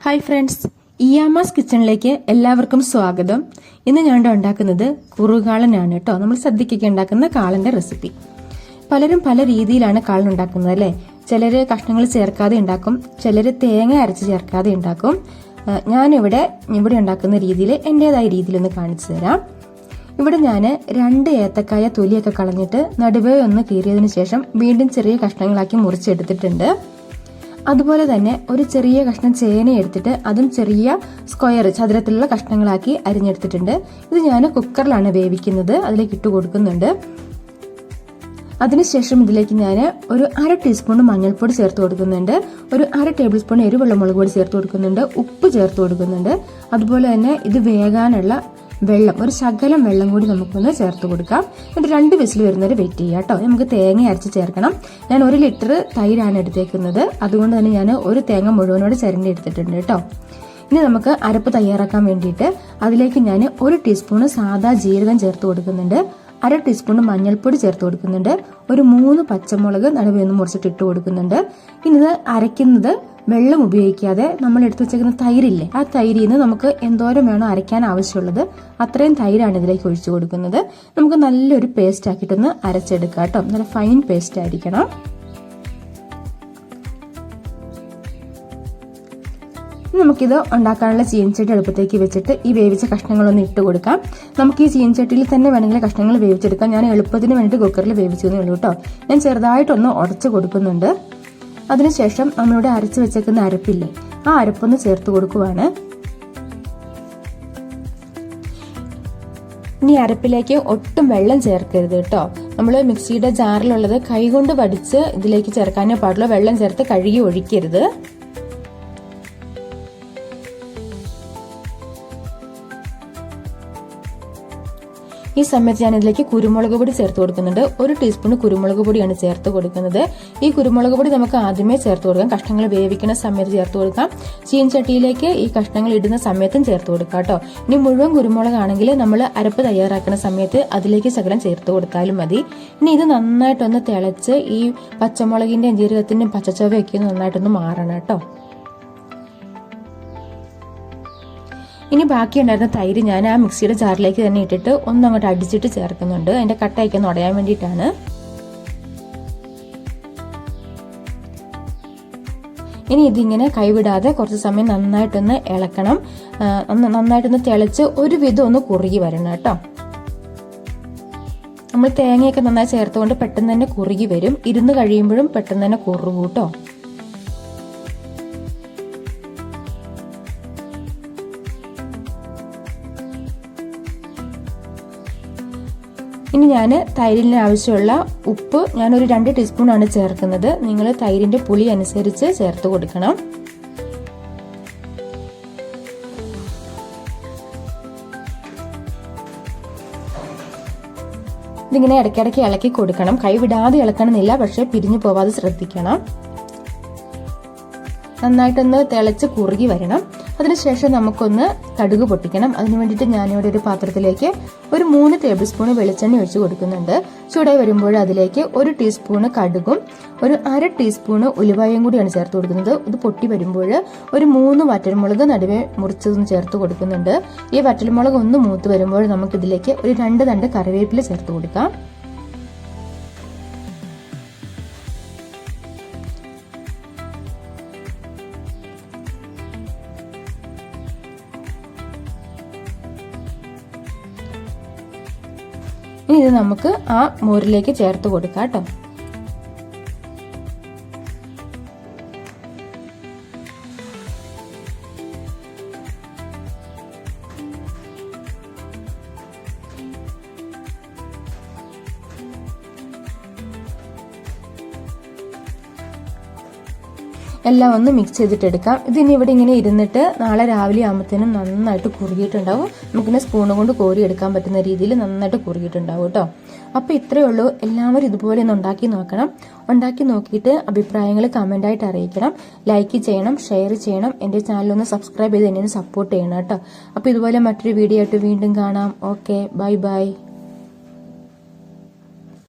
Hi friends, ഇയാമാസ് കിച്ചണിലേക്ക് എല്ലാവർക്കും സ്വാഗതം. ഇന്ന് ഞാൻ ഉണ്ടാക്കുന്നത് കുറുകാളനാണ് കേട്ടോ. നമ്മൾ സദ്യക്കൊക്കെ ഉണ്ടാക്കുന്ന കാളന്റെ റെസിപ്പി. പലരും പല രീതിയിലാണ് കാളൻ ഉണ്ടാക്കുന്നത് അല്ലേ. ചിലര് കഷ്ണങ്ങൾ ചേർക്കാതെ ഉണ്ടാക്കും, ചിലര് തേങ്ങ അരച്ച് ചേർക്കാതെ ഉണ്ടാക്കും. ഞാനിവിടെ ഉണ്ടാക്കുന്ന രീതിയിൽ എന്റേതായ രീതിയിൽ ഒന്ന് കാണിച്ചു തരാം. ഇവിടെ ഞാൻ 2 ഏത്തക്കായ തൊലിയൊക്കെ കളഞ്ഞിട്ട് നടുവേ ഒന്ന് കീറിയതിനു ശേഷം വീണ്ടും ചെറിയ കഷ്ണങ്ങളാക്കി മുറിച്ചെടുത്തിട്ടുണ്ട്. അതുപോലെ തന്നെ ഒരു ചെറിയ കഷ്ണം ചേന എടുത്തിട്ട് അതും ചെറിയ സ്ക്വയർ ചതുരത്തിലുള്ള കഷ്ണങ്ങളാക്കി അരിഞ്ഞെടുത്തിട്ടുണ്ട്. ഇത് ഞാൻ കുക്കറിലാണ് വേവിക്കുന്നത്, അതിലേക്ക് ഇട്ട് കൊടുക്കുന്നുണ്ട്. അതിനുശേഷം ഇതിലേക്ക് ഞാൻ ഒരു 1/2 ടീസ്പൂൺ മഞ്ഞൾപ്പൊടി ചേർത്ത് കൊടുക്കുന്നുണ്ട്, ഒരു 1/2 ടേബിൾ സ്പൂൺ എരിവുള്ള മുളക് പൊടി ചേർത്ത് കൊടുക്കുന്നുണ്ട്, ഉപ്പ് ചേർത്ത് കൊടുക്കുന്നുണ്ട്. അതുപോലെ തന്നെ ഇത് വേകാനുള്ള വെള്ളം, ഒരു ശകലം വെള്ളം കൂടി നമുക്കൊന്ന് ചേർത്ത് കൊടുക്കാം. എന്നിട്ട് 2 വിസിൽ വരുന്നവരെ വെയിറ്റ് ചെയ്യാം കേട്ടോ. നമുക്ക് തേങ്ങ അരച്ച് ചേർക്കണം. ഞാൻ 1 ലിറ്റർ തൈരാണ് എടുത്തേക്കുന്നത്, അതുകൊണ്ട് തന്നെ ഞാൻ ഒരു തേങ്ങ മുഴുവനോട് ചിരണ്ടി എടുത്തിട്ടുണ്ട് കേട്ടോ. ഇനി നമുക്ക് അരപ്പ് തയ്യാറാക്കാൻ വേണ്ടിയിട്ട് അതിലേക്ക് ഞാൻ 1 ടീസ്പൂൺ സാദാ ജീരകം ചേർത്ത് കൊടുക്കുന്നുണ്ട്, 1/2 ടീസ്പൂൺ മഞ്ഞൾപ്പൊടി ചേർത്ത് കൊടുക്കുന്നുണ്ട്, ഒരു 3 പച്ചമുളക് നടുവേന്ന് മുറിച്ചിട്ട് ഇട്ട് കൊടുക്കുന്നുണ്ട്. ഇനി ഇത് അരയ്ക്കുന്നത് വെള്ളം ഉപയോഗിക്കാതെ നമ്മൾ എടുത്തു വെച്ചേക്കുന്ന തൈരില്ലേ, ആ തൈരിൽ നിന്ന് നമുക്ക് എന്തോരം വേണോ അരയ്ക്കാൻ ആവശ്യമുള്ളത് അത്രയും തൈരാണ് ഇതിലേക്ക് ഒഴിച്ചു കൊടുക്കുന്നത്. നമുക്ക് നല്ലൊരു പേസ്റ്റ് ആക്കിയിട്ടൊന്ന് അരച്ചെടുക്കാം കേട്ടോ. നല്ല ഫൈൻ പേസ്റ്റ് ആയിരിക്കണം. നമുക്കിത് ഉണ്ടാക്കാനുള്ള ചീനച്ചട്ടി എളുപ്പത്തേക്ക് വെച്ചിട്ട് ഈ വേവിച്ച കഷ്ണങ്ങളൊന്ന് ഇട്ട് കൊടുക്കാം. നമുക്ക് ഈ ചീനച്ചട്ടിയിൽ തന്നെ വേണമെങ്കിൽ കഷ്ണങ്ങൾ വേവിച്ചെടുക്കാം. ഞാൻ എളുപ്പത്തിന് വേണ്ടിയിട്ട് കുക്കറിൽ വേവിച്ചതേ ഉള്ളൂ കേട്ടോ. ഞാൻ ചെറുതായിട്ടൊന്ന് ഉടച്ചു കൊടുക്കുന്നുണ്ട്. അതിനുശേഷം നമ്മളിവിടെ അരച്ചു വെച്ചേക്കുന്ന അരപ്പില്ലേ, ആ അരപ്പൊന്ന് ചേർത്ത് കൊടുക്കുവാണ്. ഇനി അരപ്പിലേക്ക് ഒട്ടും വെള്ളം ചേർക്കരുത് കേട്ടോ. നമ്മൾ മിക്സിയുടെ ജാറിലുള്ളത് കൈകൊണ്ട് വടിച്ച് ഇതിലേക്ക് ചേർക്കാനേ പാടുള്ളൂ. വെള്ളം ചേർത്ത് കഴുകി ഒഴിക്കരുത്. ഈ സമയത്ത് ഞാൻ ഇതിലേക്ക് കുരുമുളക് പൊടി ചേർത്ത് കൊടുക്കുന്നുണ്ട്. 1 ടീസ്പൂൺ കുരുമുളക് പൊടിയാണ് ചേർത്ത് കൊടുക്കുന്നത്. ഈ കുരുമുളക് പൊടി നമുക്ക് ആദ്യമേ ചേർത്ത് കൊടുക്കാം, കഷ്ണങ്ങൾ വേവിക്കുന്ന സമയത്ത് ചേർത്ത് കൊടുക്കാം, ചീനച്ചട്ടിയിലേക്ക് ഈ കഷ്ണങ്ങൾ ഇടുന്ന സമയത്തും ചേർത്ത് കൊടുക്കാം കേട്ടോ. ഇനി മുഴുവൻ കുരുമുളകാണെങ്കിൽ നമ്മൾ അരപ്പ് തയ്യാറാക്കുന്ന സമയത്ത് അതിലേക്ക് ശകലം ചേർത്ത് കൊടുത്താലും മതി. ഇനി ഇത് നന്നായിട്ടൊന്ന് തിളച്ച് ഈ പച്ചമുളകിന്റെയും ജീരകത്തിന്റെയും പച്ചച്ചവയൊക്കെ നന്നായിട്ടൊന്ന് മാറണം കേട്ടോ. ഇനി ബാക്കിയുണ്ടായിരുന്ന തൈര് ഞാൻ ആ മിക്സിയുടെ ജാറിലേക്ക് തന്നെ ഇട്ടിട്ട് ഒന്നങ്ങോട്ട് അടിച്ചിട്ട് ചേർക്കുന്നുണ്ട്. അതിന്റെ കട്ടയൊക്കെ ഒന്ന് ഉടയാൻ വേണ്ടിയിട്ടാണ്. ഇനി ഇതിങ്ങനെ കൈവിടാതെ കുറച്ച് സമയം നന്നായിട്ടൊന്ന് ഇളക്കണം. നന്നായിട്ടൊന്ന് തിളച്ച് ഒരുവിധം ഒന്ന് കുറുകി വരണം കേട്ടോ. നമ്മൾ തേങ്ങയൊക്കെ നന്നായി ചേർത്തുകൊണ്ട് പെട്ടെന്ന് തന്നെ കുറുകി വരും. ഇരുന്ന് കഴിയുമ്പോഴും പെട്ടെന്ന് തന്നെ കുറുകും കേട്ടോ. ഇനി ഞാൻ തൈരിന് ആവശ്യമുള്ള ഉപ്പ് ഞാനൊരു 2 ടീസ്പൂൺ ആണ് ചേർക്കുന്നത്. നിങ്ങൾ തൈരിന്റെ പുളി അനുസരിച്ച് ചേർത്ത് കൊടുക്കണം. ഇതിങ്ങനെ ഇടയ്ക്കിടയ്ക്ക് ഇളക്കി കൊടുക്കണം. കൈ വിടാതെ ഇളക്കണമെന്നില്ല, പക്ഷെ പിരിഞ്ഞു പോവാതെ ശ്രദ്ധിക്കണം. നന്നായിട്ടൊന്ന് തിളച്ച് കുറുകി വരണം. അതിനുശേഷം നമുക്കൊന്ന് കടുക് പൊട്ടിക്കണം. അതിനു വേണ്ടിയിട്ട് ഞാനിവിടെ ഒരു പാത്രത്തിലേക്ക് ഒരു 3 ടേബിൾ സ്പൂൺ വെളിച്ചെണ്ണ ഒഴിച്ചു കൊടുക്കുന്നുണ്ട്. ചൂടായി വരുമ്പോൾ അതിലേക്ക് 1 ടീസ്പൂൺ കടുകും ഒരു 1/2 ടീസ്പൂൺ ഉലുവായും കൂടിയാണ് ചേർത്ത് കൊടുക്കുന്നത്. ഇത് പൊട്ടി വരുമ്പോൾ ഒരു 3 വറ്റൽമുളക് നടുവേ മുറിച്ചതൊന്ന് ചേർത്ത് കൊടുക്കുന്നുണ്ട്. ഈ വറ്റൽമുളക് ഒന്ന് മൂത്ത് വരുമ്പോൾ നമുക്കിതിലേക്ക് ഒരു 2 തണ്ട് കറിവേപ്പില ചേർത്ത് കൊടുക്കാം. ഇനി ഇത് നമുക്ക് ആ മോരിലേക്ക് ചേർത്ത് കൊടുക്കാം കേട്ടോ. എല്ലാം ഒന്ന് മിക്സ് ചെയ്തിട്ടെടുക്കാം. ഇതിനി ഇവിടെ ഇങ്ങനെ ഇരുന്നിട്ട് നാളെ രാവിലെ ആകുമ്പോഴത്തേനും നന്നായിട്ട് കുറുകിയിട്ടുണ്ടാവും. നമുക്കിങ്ങനെ സ്പൂണ് കൊണ്ട് കോരി എടുക്കാൻ പറ്റുന്ന രീതിയിൽ നന്നായിട്ട് കുറുകിയിട്ടുണ്ടാവും കേട്ടോ. അപ്പോൾ ഇത്രയേ ഉള്ളൂ. എല്ലാവരും ഇതുപോലെ ഒന്ന് ഉണ്ടാക്കി നോക്കണം. ഉണ്ടാക്കി നോക്കിയിട്ട് അഭിപ്രായങ്ങൾ കമൻ്റായിട്ട് അറിയിക്കണം. ലൈക്ക് ചെയ്യണം, ഷെയർ ചെയ്യണം. എൻ്റെ ചാനലൊന്ന് സബ്സ്ക്രൈബ് ചെയ്ത് എന്നെ സപ്പോർട്ട് ചെയ്യണം കേട്ടോ. അപ്പോൾ ഇതുപോലെ മറ്റൊരു വീഡിയോ ആയിട്ട് വീണ്ടും കാണാം. Okay, bye bye.